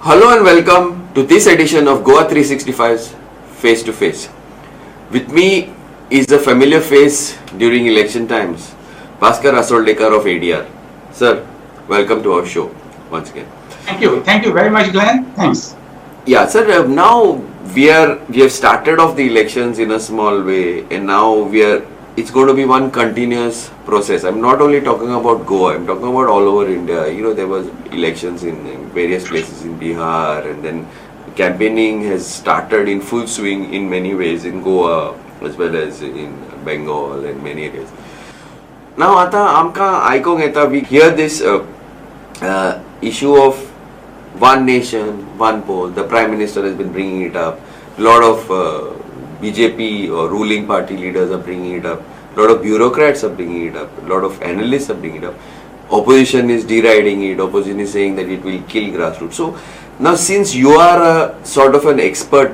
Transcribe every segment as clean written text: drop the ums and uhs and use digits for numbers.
Hello and welcome to this edition of Goa 365's Face to Face. With me is a familiar face during election times, Bhaskar Asoldekar of ADR. Sir, welcome to our show once again. Thank you very much, Glenn. Thanks. Yeah, sir. Now we have started off the elections in a small way, and now it's going to be one continuous process. I'm not only talking about Goa, I'm talking about all over India. There was elections in various places in Bihar, and then campaigning has started in full swing in many ways in Goa as well as in Bengal and many areas. Now, we hear this issue of one nation, one poll. The Prime Minister has been bringing it up. A lot of BJP or ruling party leaders are bringing it up. A lot of bureaucrats are bringing it up. A lot of analysts are bringing it up. Opposition is deriding it. Opposition is saying that it will kill grassroots. So now, since you are a sort of an expert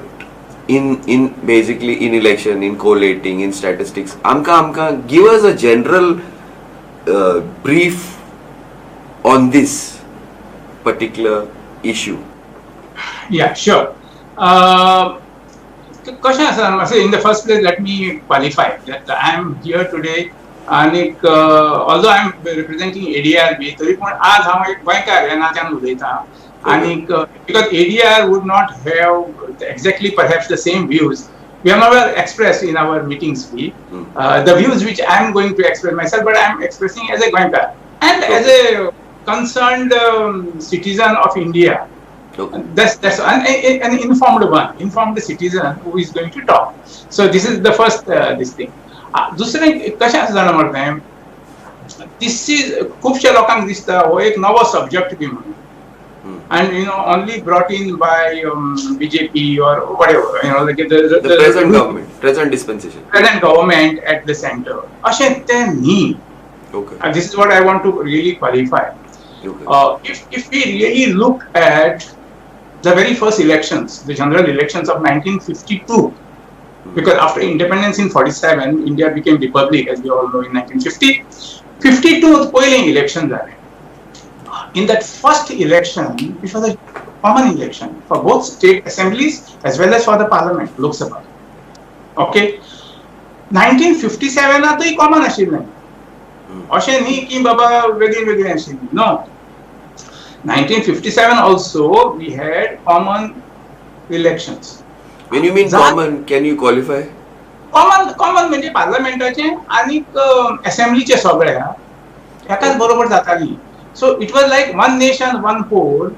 in basically in election, in collating, in statistics, Amka, give us a general brief on this particular issue. Yeah, sure. Question in the first place, let me qualify that I am here today. And although I am representing ADR, because ADR would not have exactly perhaps the same views we have never expressed in our meetings. The views which I am going to express myself, but I am expressing as a Goenka and as a concerned citizen of India. Okay. That's an informed citizen who is going to talk. So this is the first this thing. दुसरे कशें आसा जाणा मरे this is खुबशे लोकांक दिसता हो एक नवो सब्जेक्ट बी म्हणून and only brought in by BJP or whatever like the present government, present dispensation, present government at the center. अशें तें न्ही. Okay. And this is what I want to really qualify. Okay. If we really look at the very first elections, the general elections of 1952, because after independence in 47, India became republic, as we all know, in 1950. 52 polling elections are. In that first election, which was a common election for both state assemblies as well as for the parliament, Lok Sabha. Okay, 1957 is common achievement. अशें न्ही की बाबा वेगळी आशिल्ली. No. 1957 also we had common elections. When you mean common, can you qualify? Common म्हणजे पार्लमेंटाचे आणि असेंब्लीचे सगळ्या एकाच बरोबर जाताली. So it was like one nation, one poll.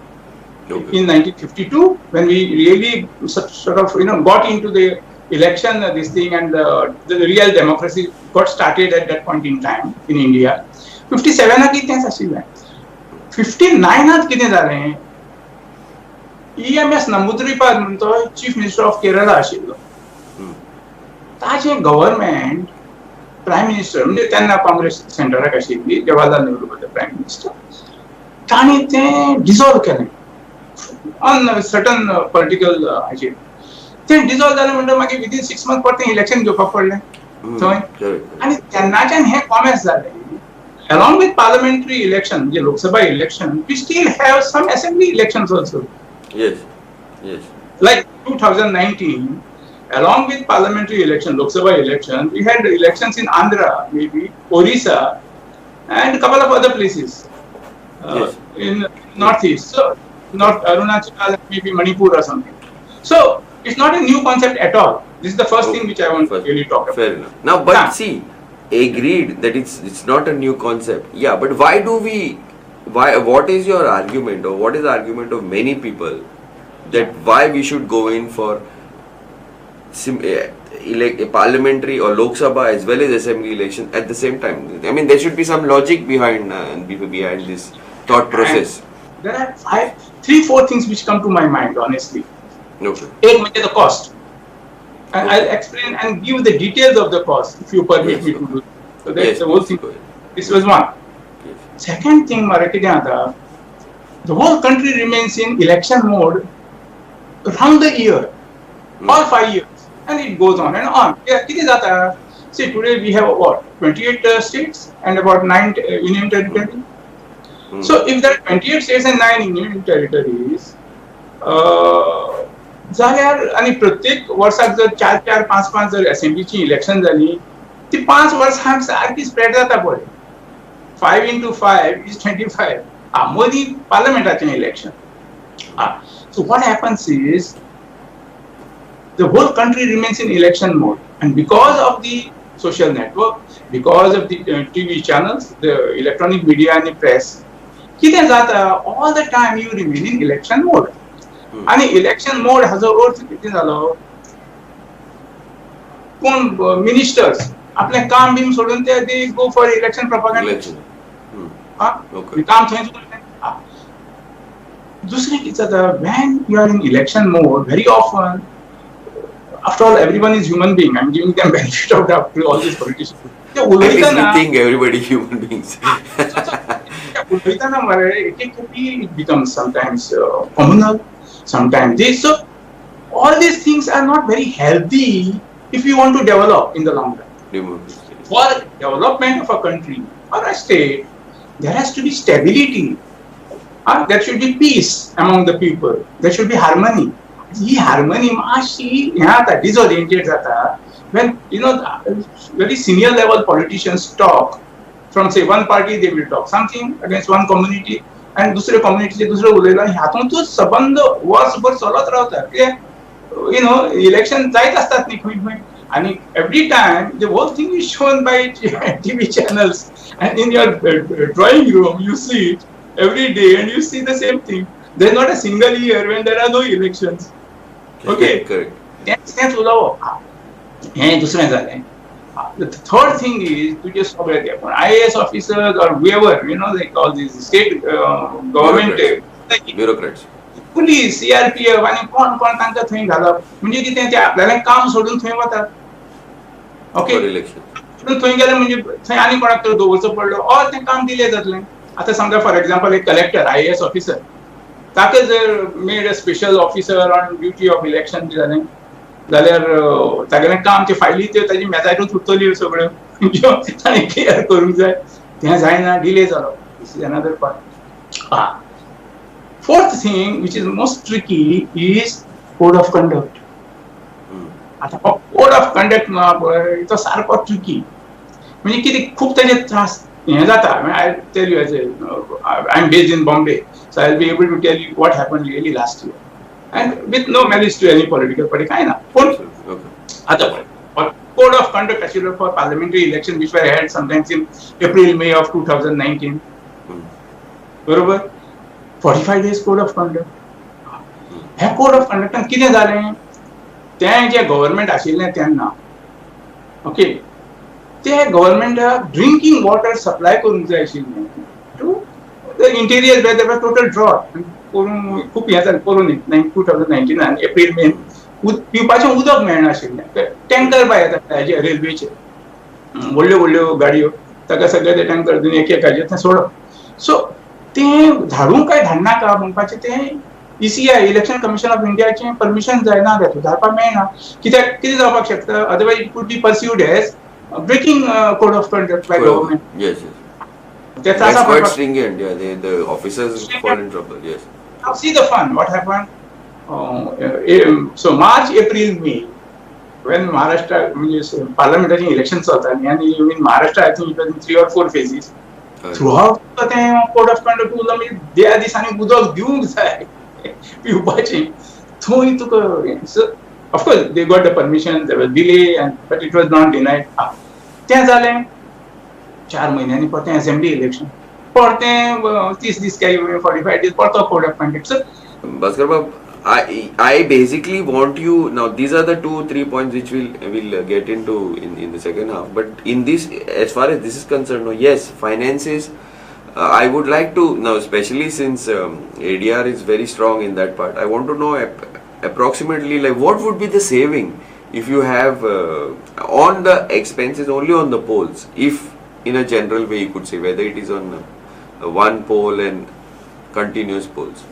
Okay. In 1952 when we really sort of got into the election this thing and the real democracy got started at that point in time in India. 57 कितें आशिल्लें. 59 कितें जालें. EMS Namboodiripad म्हणतो chief minister of Kerala आशिल्लो. ताचें government prime minister म्हणजे तेन्ना काँग्रेस सेंटराक आशिल्ली Jawaharlal Nehru was the prime minister. तांणी तें डिसॉल्व केलें ऑन सर्टन पॉलिटिकल हाचेर. तें डिसॉल्व जालें म्हणटा मागीर विदिन 6 मंथ परतें इलेक्शन घेवपाक पडलें थंय. आनी तेन्नाच्यान हें कॉमेस जालें. Along with parliamentary election, the Lok Sabha election, we still have some assembly elections also. Yes. Like 2019, along with parliamentary election, Lok Sabha election, we had elections in Andhra, maybe Orissa, and a couple of other places in northeast. So North Arunachal, maybe Manipur or something. So it's not a new concept at all. This is the first thing which I want to really talk about. Fair enough. Now, but see. Agreed that it's not a new concept. Yeah, but what is your argument, or what is the argument of many people that why we should go in for a parliamentary or Lok Sabha as well as assembly election at the same time? I mean, there should be some logic behind this thought process. And there are 3-4 things which come to my mind, honestly. Okay. One is the cost. And I'll explain and give the details of the cost if you permit me to do. So that's the whole thing. This was one. Yes. Second thing, the whole country remains in election mode around the year, all 5 years, and it goes on and on. See, today we have what 28 states and about 9 union territories. So if there are 28 states and 9 union territories, जाल्यार आनी प्रत्येक वर्साक जर 4-4, 5-5 जर असेंब्लीची election जाली, ती 5 वर्सांक सारकी spread जाता पळय. 5 into 5 is 25. मदीं पार्लमेंटाचें election. So what happens is the whole country remains in election mode, and because of the social network, because of the TV channels, the electronic media and the press, कितें जाता, all the time you remain in election mode. आणि election mode हाचो अर्थ कितें जालो, कोण ministers आपलें काम beam सोडून ते गो फॉर इलेक्शन प्रोपागेंडा. काम थंय दुसरें कितें जाता, when you are in election mode, very often, after all, everyone is human being. I'm giving them benefit of doubt to all these politicians. At least we think everybody human beings. It becomes sometimes communal, sometimes this. So all these things are not very healthy if you want to develop in the long run. For development of a country or a state, there has to be stability. There should be peace among the people. There should be harmony. He harmony मातशी disoriented जाता when very senior level politicians talk from say one party, they will talk something against one community and दुसरे community दुसरे उलयला, ह्यातून संबंध वर्सभर चलत रावता. Election जायत असतात न्ही खंय खंय, and every time the whole thing is shown by TV channels, and in your drawing room you see it every day and you see the same thing. There is not a single year when there are no elections. Okay, correct. That's उलोवप. हें दुसरें जालें. The third thing is to just सगळे IAS officers or whoever, like all these state government bureaucrats, police, CRPF आणि कोण तांकां थंय घालप, म्हणजे कितें ते आपल्याला काम सोडून थंय वतात. ओके, थंय गेले म्हणजे थंय आनी कोणाक तरी दवरचो पडलो ऑर तें काम डिले जातलें. आतां समजा फॉर एग्जांपल एक कलेक्टर IAS ऑफिसर, ताका जर made a special officer on duty of election जालें जाल्यार तागेलें काम ते फायली त्यो ताजी मेजारूच उरतल्यो सगळ्यो ताणें क्लियर करूंक जाय. तें जायना, डिले जालो. This is another part. Fourth thing, which is most tricky, is code of conduct. आता code of conduct तो सारको tricky. म्हणजे कितें खूब ताजे त्रास हें जाता. I'll tell you, I'm based in Bombay, so I'll be able to tell you what happened really last year, and with no malice to any political party. काय ना, पण आता code of conduct actually for parliamentary elections which were held sometimes in April, May of 2019. बरोबर, 45 days code of conduct. Hey code of conduct कितें जालें, तें जे government आशिल्लें तेन्ना, ओके, ते गव्हर्नमेंटाक ड्रिंकिंग वॉटर सप्लाय करूंक जाय आशिल्लें to the interior where there were total drought. खूब हें जालें कोरोना 2019 एप्रील मे पिवपाचें उदक मेळनाशिल्लें. टँकर बाय येता हेजे रेल्वेचे, व्हडल्यो व्हडल्यो गाडयो, ताका सगळे ते टँकर दिवन एकेकाचेर थंय सोडप. सो तें धाडूंक काय धाडनाका म्हणपाचें तें ECI, इलेक्शन कमिशन ऑफ इंडियाचें परमिशन जायना, तेतून धाडपाक मेळना. कित्याक कितें जावपाक शकता, otherwise it could be perceived as breaking code of conduct by government. Yes. That's quite stringent. Yeah, the officers fall in trouble. Yes. Now see the fun. What happened? So March, April, May, when Maharashtra parliamentary elections चलताली, and in Maharashtra I think it was in 3 or 4 phases. Throughout the code of conduct उरलो, म्हणजे त्या दिसांनी उदक दिवंक जाय पिवपाचें. थंय तुका, so of course they got the permission, there was delay, but it was not denied. तें जालें 4 म्हयन्यांनी परतें असेंब्ली इलेक्शन, परतें 30 दीस काय 45 days परतो code of conduct. So Bhaskar Bab, I basically want you now. These are the 2-3 points which we'll get into in the second half. But in this, as far as this is concerned, yes, finances. I would like to now, especially since ADR is very strong in that part. I want to know approximately like what would be the saving if you have on the expenses only on the polls, if in a general way you could say, whether it is on one poll and continuous polls.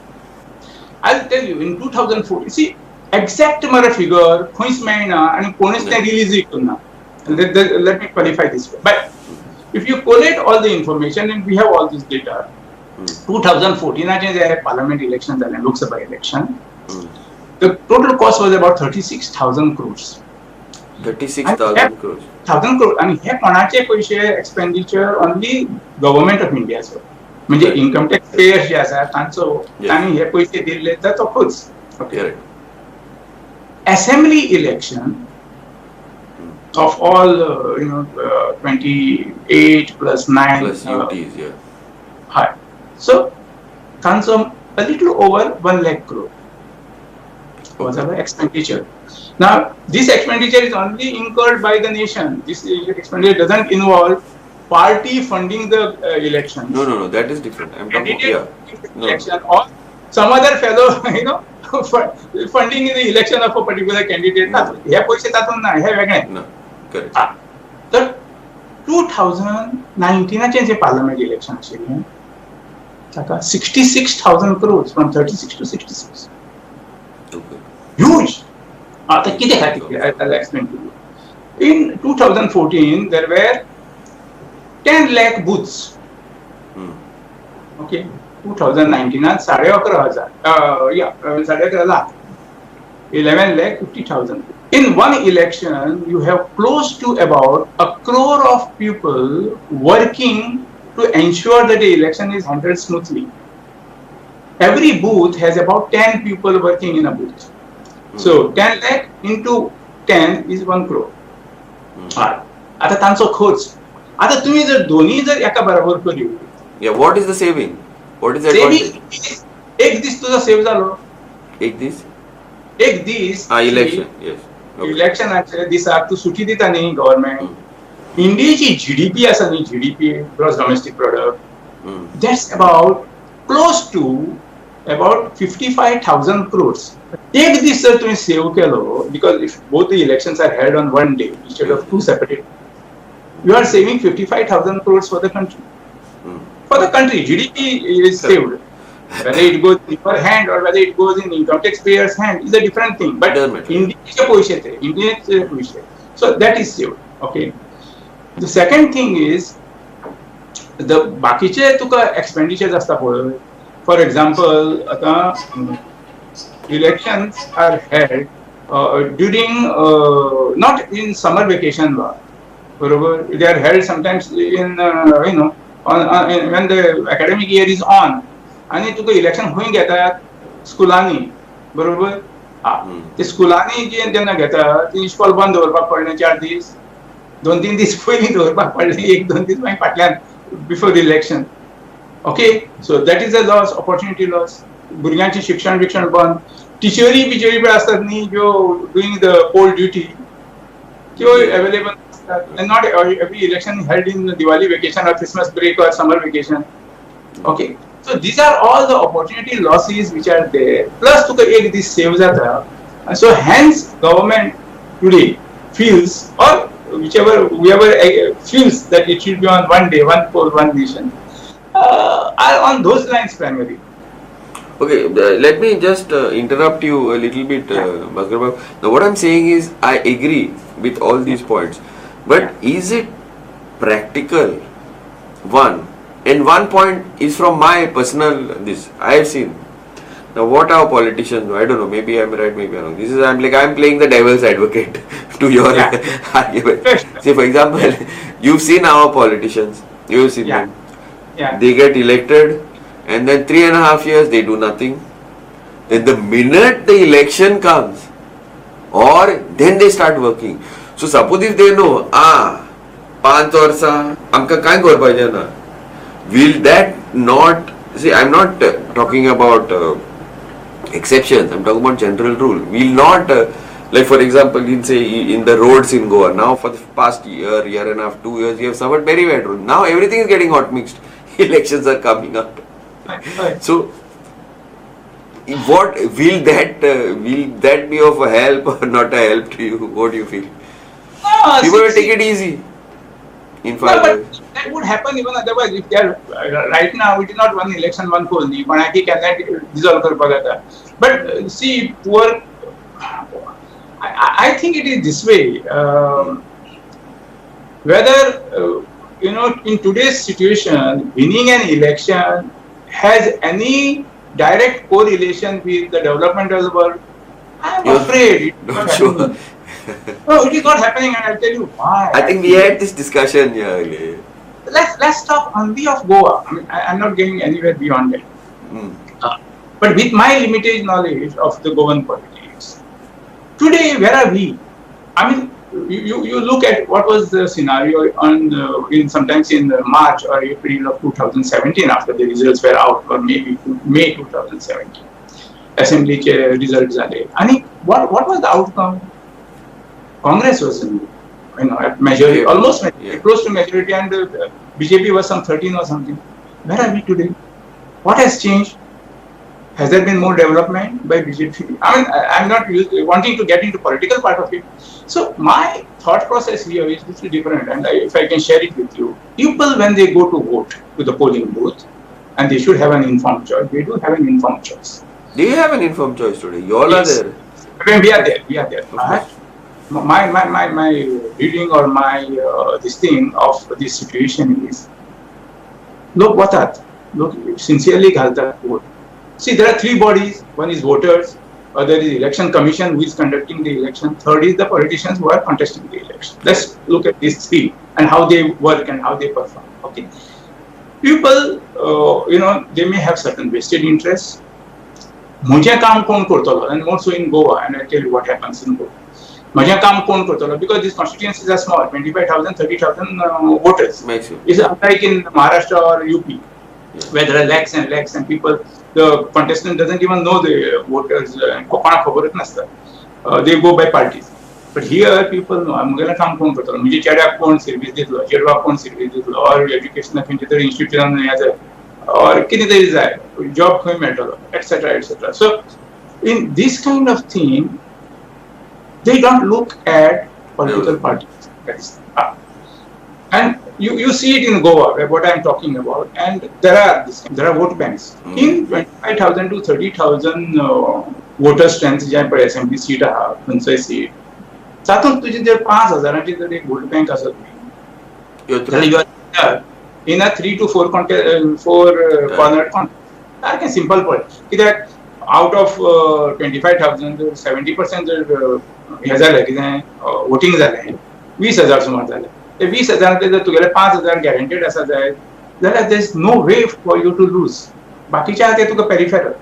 I'll tell you, in 2014, see, exact mara figure खंयच मेळना आनी कोणीच तें release करना. Let me qualify this way. But if you collate all the information, and we have all this data, 2014 J parliament election जालें, Lok Sabha election, Hmm. The total cost was about 36,000 crores. 36,000 crores. 1,000 crores. आणि हे कोणाचे पैसे expenditure only government of इंडियाचो म्हणजे Right. Income tax pairs जे आसा तांचो Yes. तांणी हे पैसे दिले तर तोच. Correct. Assembly election of all 28 plus 9 Plus UTs, yeah. high. So तांचो a little over 1 lakh crore was our expenditure. Now, this expenditure is only incurred by the nation. This expenditure doesn't involve party funding the election. No, that is different. I'm talking, yeah. Election or some other fellow, funding in the election of a particular candidate. हे पैसे तातून ना, हे वेगळे. No, correct. तर 2019 जे parliament election आशिल्लें ताका 66,000 crores from 36 to 66. Okay. Huge. आता किती खातीर? I'll explain to you. In 2014, there were 10 lakh booths. Okay. 2019 11,000. 11,500,000. 11,50,000. In one election, you have close to about 1 crore of people working to ensure that the election is handled smoothly. Every booth has about 10 people working in a booth. So 10 lakh into 10 is 1 crore. आता तांचो खर्च. आता तुम्ही जर दोन्ही जर एका बरोबर करी. Yeah, what is the saving? What is the advantage? एक दीस तुझा सेव जालो. एक दीस? एक दीस. Election, yes. Okay. इलेक्शनाच्या दिसाक तू सुटी दिता न्ही गव्हर्नमेंट. इंडियाची जीडीपी आसा न्ही GDP gross domestic product. That's about close to about 55,000 crores. एक दीस जर तुम्ही save Kelo, because if both the elections are held on one day instead of two separate, you are saving 55,000 crores for the country. For the country, GDP is saved. Whether it goes in your hand or whether it goes in income taxpayer's hand is a different thing. But Indiaचे पैसे ते, Indiaचे पैसे. So that is saved. Okay. The second thing is the बाकीचे तुका expenditures असता पळय. For example, आता elections are held during not in summer vacation. They are held sometimes in when the academic year is on. आणि तुका election खंय घेतात स्कुलांनी बरोबर ते स्कुलांनी जेन्ना घेतात ती इस्कॉल बंद दवरपाक पडलें 4 दीस 2-3 दीस पयलीं दवरपाक पडलें 1-2 दीस मागीर फाटल्यान before election. Okay so that is a loss opportunity loss. भुरग्यांचें शिक्षण बंद. टिचरी बिचरी पळय आसतात न्ही ज्यो डुईंग द पोल ड्युटी त्यो अवेलेबल आसतात. And not every election held in Diwali vacation or Christmas break or summer vacation. Okay. So these are all the opportunity losses which are there. Plus to ek this save jata. So hence government today feels or whoever feels that it should be on one day, one poll, one nation. Are on those lines primarily. Okay, let me just interrupt you a little bit, Bhaskar Babu. Now what I'm saying is I agree with all these points, but is it practical? And one point is from my personal this I have seen. Now what our politicians do, I don't know, maybe I'm right, maybe I'm wrong. This is I'm playing the devil's advocate to your argument. Say for example, you've seen our politicians, you've seen them. Yeah. They get elected and then 3.5 years they do nothing. Then the minute the election comes, or then they start working. So suppose if they know, 5 वर्षा आमका काय करपाचे ना. Will that not, see I'm not talking about exceptions, I'm talking about general rule. Will not, like for example in the roads in Goa, now for the past year and a half, 2 years, you have suffered very bad roads. Now everything is getting hot mixed. Elections are coming up. So what will that be of a help or not a help to you? What do you feel? People will take it easy in 5 years. That would happen even otherwise. If they are right now, it is not one election, one poll. Panaki cannot dissolve karpa jata. But see, poor. I think it is this way. Whether in today's situation, winning an election has any direct correlation with the development of the world, I am You're afraid it is not not sure. happening. No, it is not happening, and I'll tell you why. I think we had this discussion here earlier. Let's talk only of Goa. I mean, I'm not getting anywhere beyond that. Mm. But with my limited knowledge of the Goan politics, today where are we? I mean, you look at what was the scenario in sometimes in March or April of 2017 after the results were out, or maybe May 2017. Assembly results are there. I mean, what was the outcome? Congress was at majority, Yeah. almost Yeah. close to majority, and BJP was some 13 or something. Where are we today? What has changed? Has there been more development by BJP? I mean, I'm not wanting to get into political part of it. So my thought process here is little different, and if I can share it with you, people when they go to vote to the polling booth, and they should have an informed choice. They do have an informed choice. Do you have an informed choice today? You all Yes. are there. When we are there, we are there. Of course. My reading or my this thing of this situation is, look what that, look sincerely घालतात vote. See, there are three bodies. One is voters, other is election commission who is conducting the election, third is the politicians who are contesting the election. Let's look at these three and how they work and how they perform. Okay, people, they may have certain vested interests. म्हजें काम कोण करतलो, and more so in Goa, and I'll tell you what happens in Goa. म्हजें काम कोण करतलो, because these constituencies are small, 25,000, 30,000 voters. Makes you. It's unlike in Maharashtra or UP, Yeah. where there are lakhs and people, the contestant doesn't even know the voters, कोणाक खबरच नासता. They go by parties. But here people know, म्हगेलें काम कोण करतलो, म्हणजे चेड्याक कोण service दितलो, चेडवाक कोण सर्वीस दितलो, or एज्युकेशनाक खंयच्या तरी इन्स्टिट्यूटान हें जाय, or कितें तरी जाय, जॉब खंय मेळटलो, etc. So in this kind of thing, they don't look at political parties. And you see it in Goa, what I'm talking about, and there are vote banks. In 25,000 to 30,000 voter strength जे पळय assembly seat आहा, खंयचोय seat, तातूंत तुजी जर 5,000ची जर एक vote bank आसत, then you are in a 3 to 4 cornered contest. सारकें simple पळय, कित्याक out of 25,000, 70% जर हें जालें, कितें voting जालें, 20,000 सुमार जालें. ते 20,000 जर तुगेले 5,000 गॅरंटेड आसा जाय जाल्यार there is no way for you to lose. बाकीचे आहा ते तुका पेरिफेरल,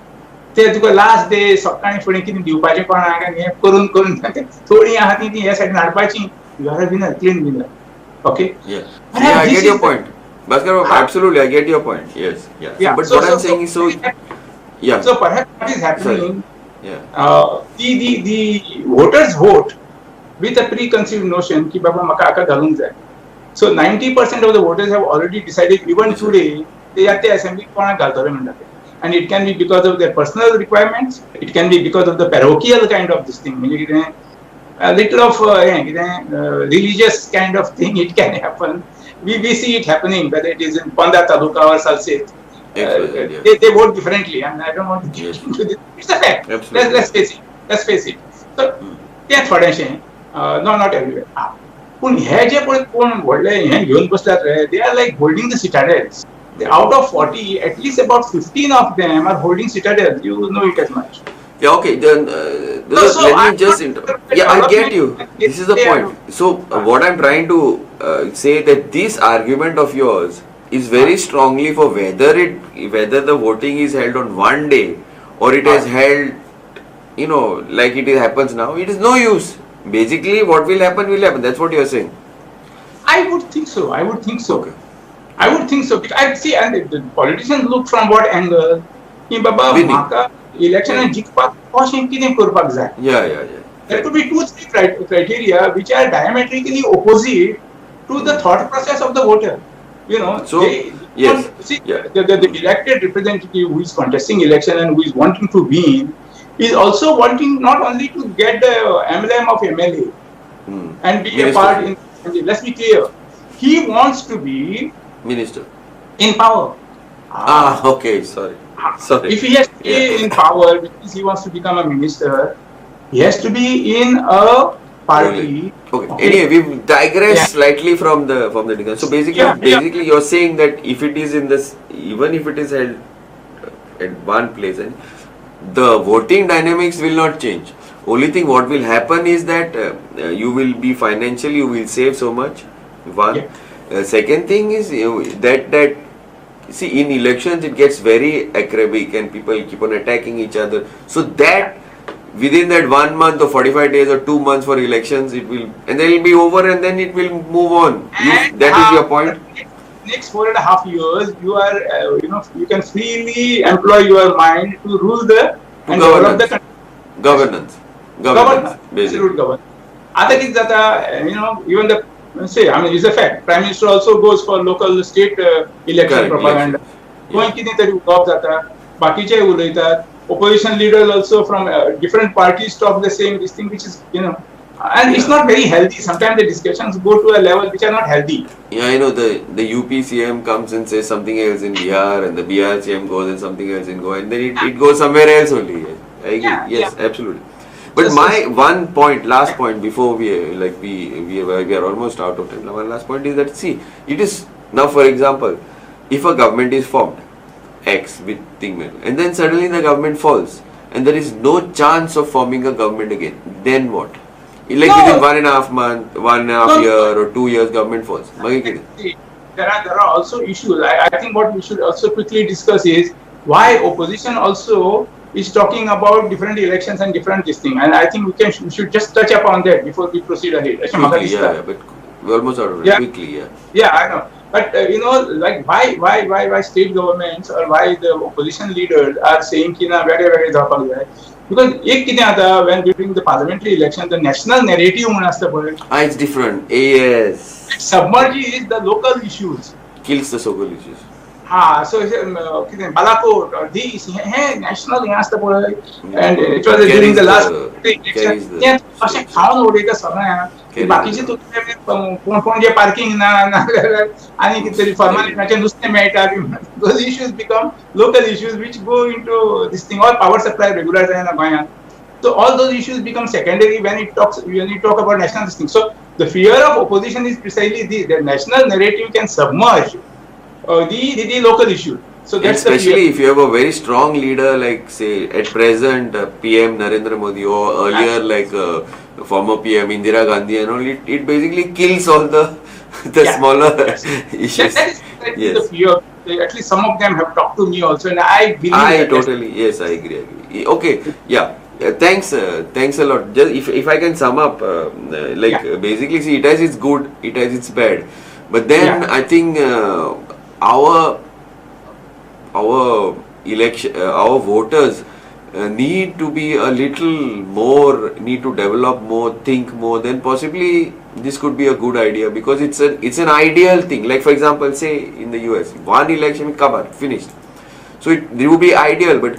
ते तुका लास्ट डे सकाळी फुडें कितें दिवपाचें कोणाक आनी हें करून थोडीं आहा ती ह्या सायडीन हाडपाची. You are a winner, clean winner. Okay, I get your point. Bhaskar, absolutely, I get your point. Yes, yeah. Yeah. But what I'm saying is, yeah. So perhaps what is happening, Yeah. the voters vote with a preconceived notion कि बाबा म्हाका हाका घालूंक जाय. So 90% of the voters have already decided even today they are the assembly कोणाक घालतले म्हणटा ते. And it can be because of their personal requirements, it can be because of the parochial kind of this thing, म्हणजे कितें a little of religious kind of thing it can happen. We see it happening, whether it is in Ponda Taluka or Salsit. They vote differently, and I don't want to get into this. It's a fact. Let's face it. So तें थोडेशें, no, not everywhere. पूण हे जे पळय कोण व्हडले हें घेवन बसल्यात रे, they are like holding the citadels. Out of 40, at least about 15 of them are holding citadels. You know it as much. Yeah, okay, then let me just interrupt. Yeah, I get you. This is the point. So what I'm trying to say that this argument of yours is very strongly for whether the voting is held on one day or it is held, like it happens now. It is no use. Basically, what will happen. That's what you're saying. I would think so. Okay. I would think so. I see, and the politicians look from what angle? की बाबा म्हाका इलेक्शनान जिखपाक कशें कितें करपाक जाय. Yeah. There could be 2-3 criteria which are diametrically opposite to the thought process of the voter. So, yes. The elected representative who is contesting election and who is wanting to win is also wanting not only to get the emblem of MLA and be a part in. Let's be clear. He wants to be Minister in power. Okay. Sorry. If he has to be in power, because he wants to become a minister, he has to be in a party. Okay. Anyway, we've digressed slightly from the discussion. So basically, you're saying that if it is in this, even if it is held at one place, and the voting dynamics will not change. Only thing what will happen is that you will be financially, you will save so much. One. Yeah. Second thing is that see, in elections it gets very acrabic and people keep on attacking each other. So that within that 1 month or 45 days or 2 months for elections, it will, and then it will be over and then it will move on. That is your point. Next 4.5 years, you are you can freely employ your mind to rule the and develop the country. Governance, basically. Absolute governance. Other things that even the it's a fact. Prime Minister also goes for local state election propaganda. Going कितीतरी उठाव जाता, बाकीचे उलयतात. Opposition leaders also from different parties talk the same this thing, which is and it's not very healthy. Sometimes the discussions go to a level which are not healthy. Yeah, I know the UP CM comes and says something else in Bihar, and the Bihar CM goes and something else in Goa, and then it goes somewhere else only. I agree. Yes, absolutely. But my one point, last point before we are almost out of time. One last point is that, see, it is now, for example, if a government is formed, X with Tingman, and then suddenly the government falls, and there is no chance of forming a government again, then what? Like within 1.5 months, 1.5 year or 2 years, government falls. See, there are also issues. I think what we should also quickly discuss is why opposition also is talking about different elections and different this thing. And I think we should just touch upon that before we proceed ahead. Quickly, but we're almost out of it. Quickly, Yeah, I know. But like why state governments or why the opposition leaders are saying कि ना very धापक जाए? Because एक किती आता when during the parliamentary election the national narrative म्हणून असतं पळय. It's different. Yes. It submerges the local issues. Kills the local issues. So किती Balakot or these national हे असतं पळय. And it was during the last election. Yeah, असे खाऊन उडयता सगळ्या. बाकीचे तुमचे कोण जे पार्किंग ना आणि कितीतरी फॉर्मॅलिटीचे नुसते मेळटा. Those issues become local issues which go into this thing, or power supply regular जायना गोंयांत. So all those issues become secondary when you talk about national this thing. So the fear of opposition is precisely this: the national narrative can submerge the local issue. So that's especially if you have a very strong leader like, say, at present PM Narendra Modi, or earlier like former PM Indira Gandhi and all, it basically kills all the smaller issues. That is the fear. At least some of them have talked to me also, and I believe. I agree. Okay, yeah. Thanks a lot. Just if I can sum up, basically, see, it has its good, it has its bad, but then I think our election, our voters need to be a little more, need to develop more, think more. Then possibly this could be a good idea, because it's an ideal thing. Like, for example, say in the US, one election covered, finished. So it would be ideal, but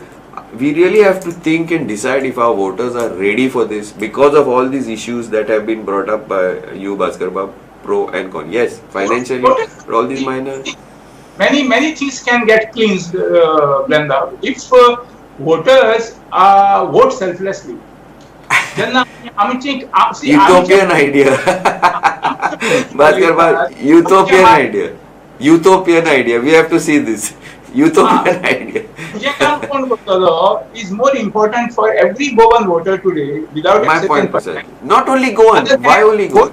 we really have to think and decide if our voters are ready for this, because of all these issues that have been brought up by you, Bhaskar Bab, pro and con. Yes, financially, but all these minor. Many things can get cleansed, Brenda, if voters vote selflessly. Then I think utopian idea. Bhaskar Bab, utopian idea. We have to see this. Utopian idea. Is more important for every Goan voter today, without my point precisely. Not only Goan. Why only Goan?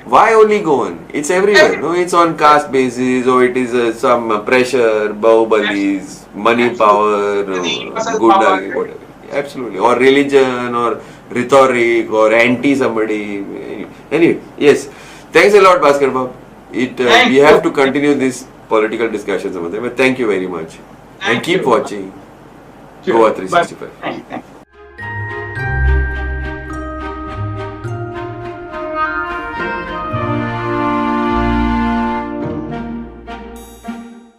Why only Goan? It's everywhere. No, it's on caste basis, or it is some pressure, bahubalis, money power, good whatever. Absolutely. Or religion, or rhetoric, or anti somebody. Anyway, yes. Thanks a lot, Bhaskar Bab. We have to continue this political discussions, but thank you very much. And keep watching Goa 365.